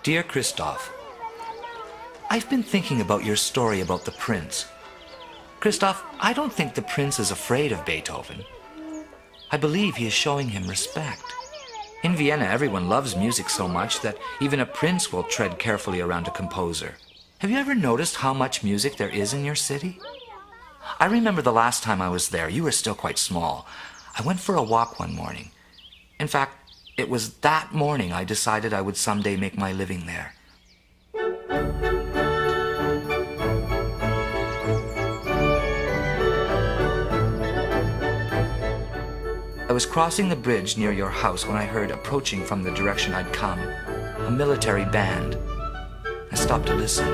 Dear Christoph, I've been thinking about your story about the prince. Christoph, I don't think the prince is afraid of Beethoven. I believe he is showing him respect. In Vienna, everyone loves music so much that even a prince will tread carefully around a composer. Have you ever noticed how much music there is in your city? I remember the last time I was there, you were still quite small. I went for a walk one morning. In fact, it was that morning I decided I would someday make my living there. I was crossing the bridge near your house when I heard approaching from the direction I'd come a military band. I stopped to listen.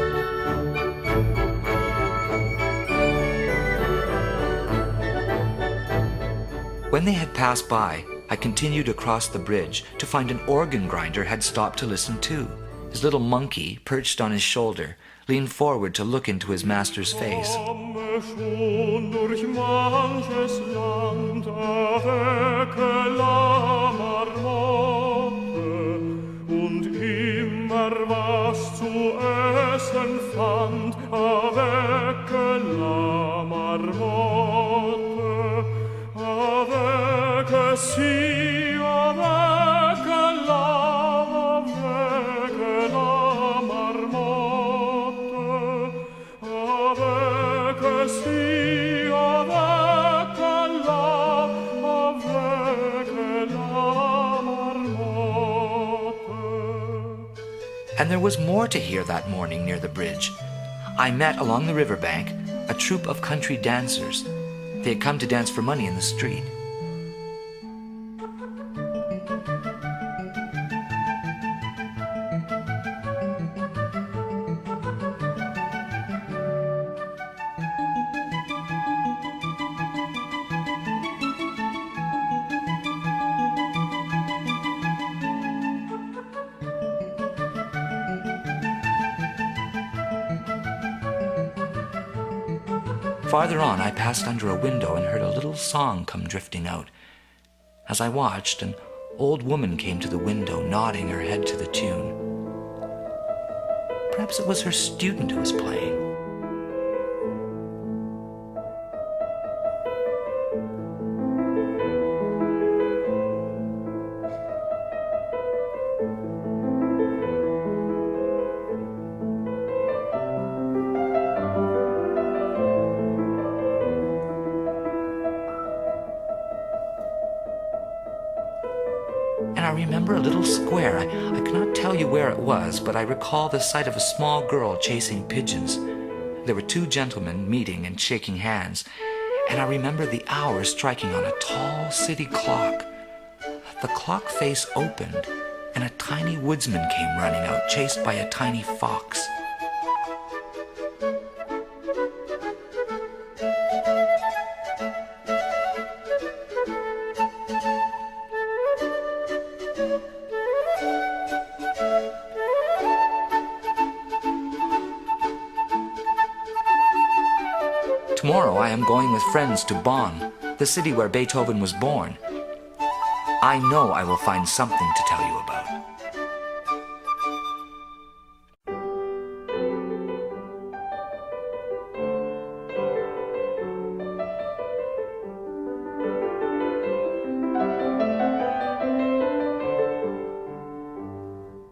When they had passed by, I continued across the bridge to find an organ grinder had stopped to listen too. His little monkey, perched on his shoulder, leaned forward to look into his master's face. And there was more to hear that morning near the bridge. I met along the riverbank a troupe of country dancers. They had come to dance for money in the street. Farther on, I passed under a window and heard a little song come drifting out. As I watched, an old woman came to the window, nodding her head to the tune. Perhaps it was her student who was playing. And I remember a little square. I cannot tell you where it was, but I recall the sight of a small girl chasing pigeons. There were two gentlemen meeting and shaking hands, and I remember the hour striking on a tall city clock. The clock face opened, and a tiny woodsman came running out, chased by a tiny fox. Tomorrow I am going with friends to Bonn, the city where Beethoven was born. I know I will find something to tell you about.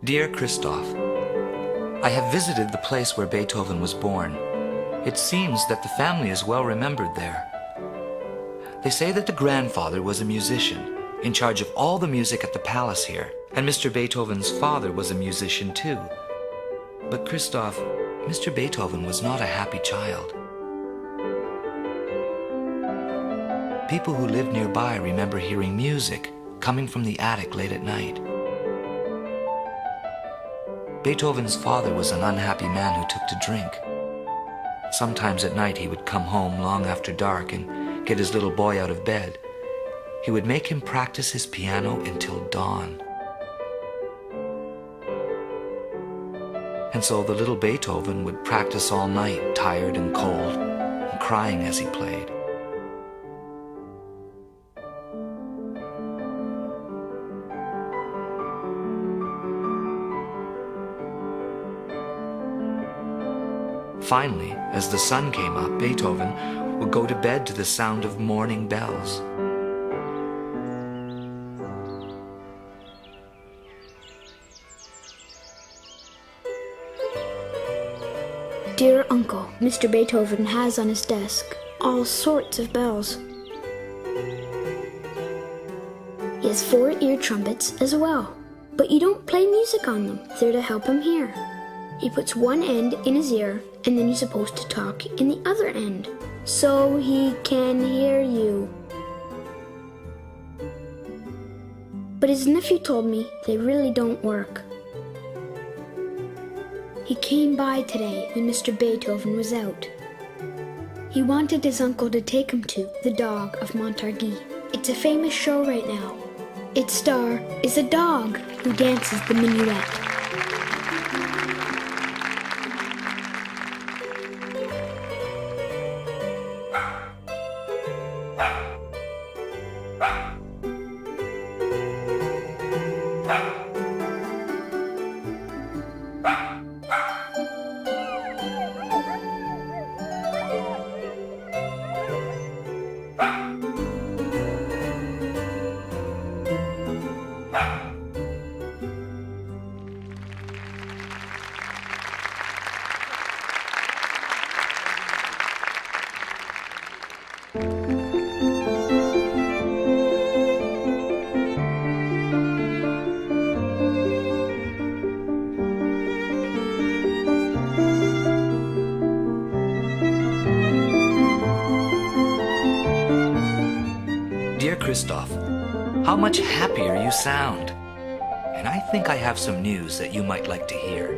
Dear Christoph, I have visited the place where Beethoven was born. It seems that the family is well remembered there. They say that the grandfather was a musician, in charge of all the music at the palace here, and Mr. Beethoven's father was a musician too. But Christoph, Mr. Beethoven was not a happy child. People who lived nearby remember hearing music coming from the attic late at night. Beethoven's father was an unhappy man who took to drink. Sometimes at night he would come home long after dark and get his little boy out of bed. He would make him practice his piano until dawn. And so the little Beethoven would practice all night, tired and cold, and crying as he played. Finally, as the sun came up, Beethoven would go to bed to the sound of morning bells. Dear Uncle, Mr. Beethoven has on his desk all sorts of bells. He has 4 ear trumpets as well, but you don't play music on them. They're to help him hear. He puts one end in his ear, and then you're supposed to talk in the other end, so he can hear you. But his nephew told me they really don't work. He came by today when Mr. Beethoven was out. He wanted his uncle to take him to The Dog of Montargis. It's a famous show right now. Its star is a dog who dances the minuet. Dear Christoph, how much happier you sound. And I think I have some news that you might like to hear.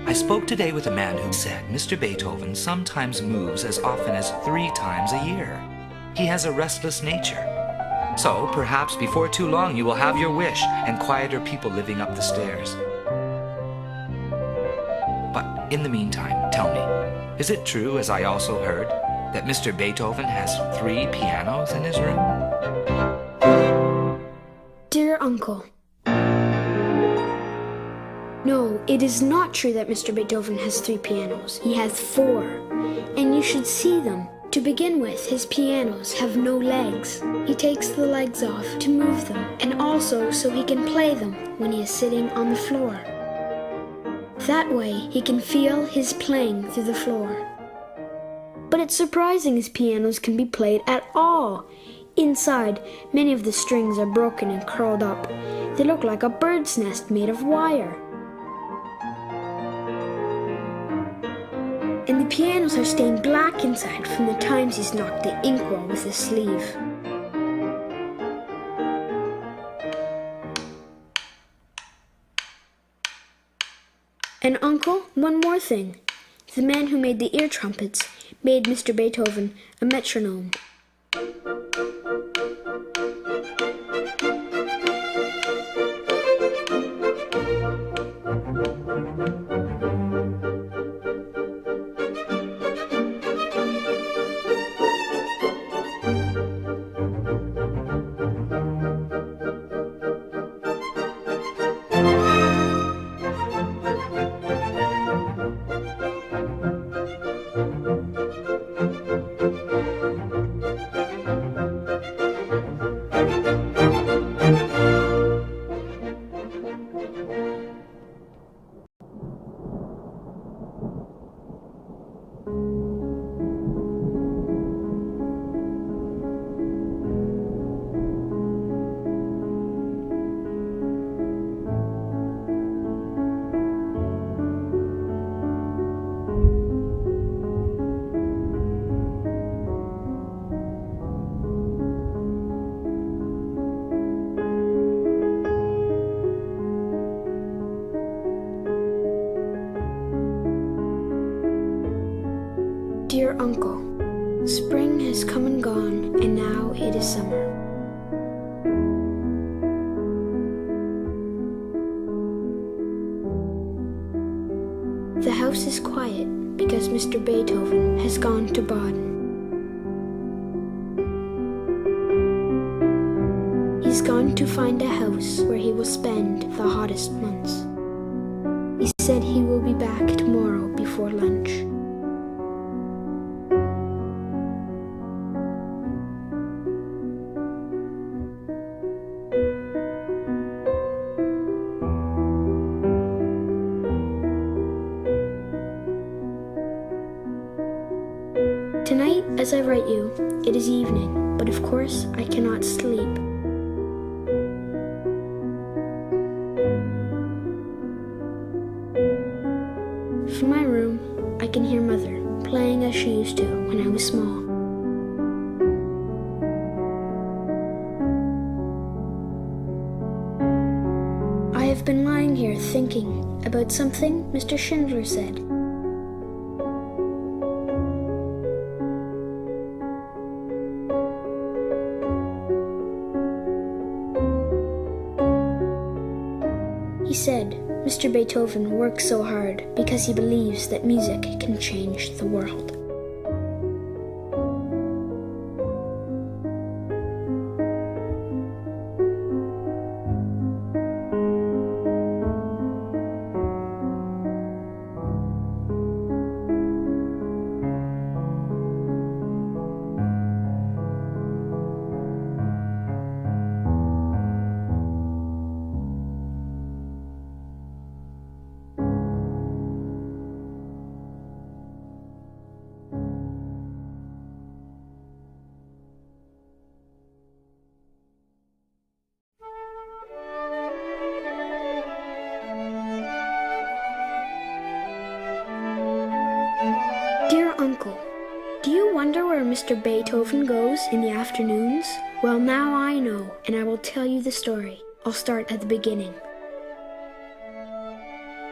I spoke today with a man who said Mr. Beethoven sometimes moves as often as 3 times a year. He has a restless nature. So perhaps before too long you will have your wish and quieter people living up the stairs. But in the meantime, tell me, is it true, as I also heard, that Mr. Beethoven has 3 pianos in his room? Dear Uncle, no, it is not true that Mr. Beethoven has 3 pianos. He has 4, and you should see them. To begin with, his pianos have no legs. He takes the legs off to move them, and also so he can play them when he is sitting on the floor. That way, he can feel his playing through the floor. But it's surprising his pianos can be played at all. Inside, many of the strings are broken and curled up. They look like a bird's nest made of wire. And the pianos are stained black inside from the times he's knocked the inkwell with his sleeve. And Uncle, one more thing. The man who made the ear trumpets made Mr. Beethoven a metronome. Dear Uncle, spring has come and gone, and now it is summer. The house is quiet because Mr. Beethoven has gone to Baden. He's gone to find a house where he will spend the hottest months. He said he will be back tomorrow before lunch. As I write you, it is evening, but of course I cannot sleep. From my room, I can hear Mother playing as she used to when I was small. I have been lying here thinking about something Mr. Schindler said. He said, Mr. Beethoven works so hard because he believes that music can change the world. Dear Uncle, do you wonder where Mr. Beethoven goes in the afternoons? Well, now I know, and I will tell you the story. I'll start at the beginning.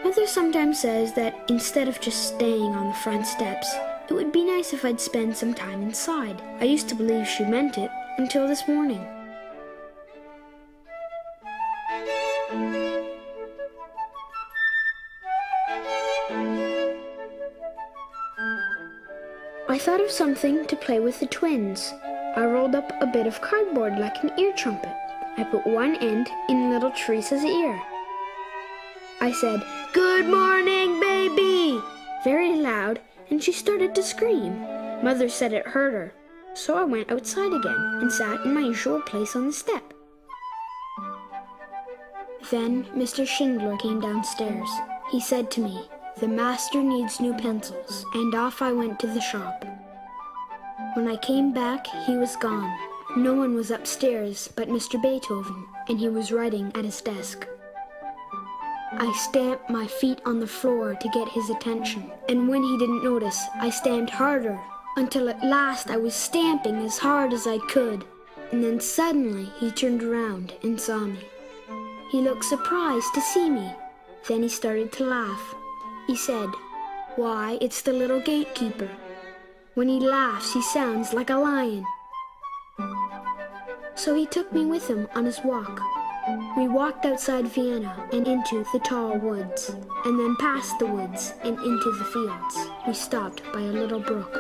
Mother sometimes says that instead of just staying on the front steps, it would be nice if I'd spend some time inside. I used to believe she meant it until this morning. I thought of something to play with the twins. I rolled up a bit of cardboard like an ear trumpet. I put one end in little Teresa's ear. I said, "Good morning, baby!" very loud, and she started to scream. Mother said it hurt her, so I went outside again and sat in my usual place on the step. Then Mr. Schindler came downstairs. He said to me, "The master needs new pencils," and off I went to the shop. When I came back, he was gone. No one was upstairs but Mr. Beethoven, and he was writing at his desk. I stamped my feet on the floor to get his attention, and when he didn't notice, I stamped harder, until at last I was stamping as hard as I could, and then suddenly he turned around and saw me. He looked surprised to see me. Then he started to laugh. He said, "Why, it's the little gatekeeper. When he laughs, he sounds like a lion." So he took me with him on his walk. We walked outside Vienna and into the tall woods, and then past the woods and into the fields. We stopped by a little brook.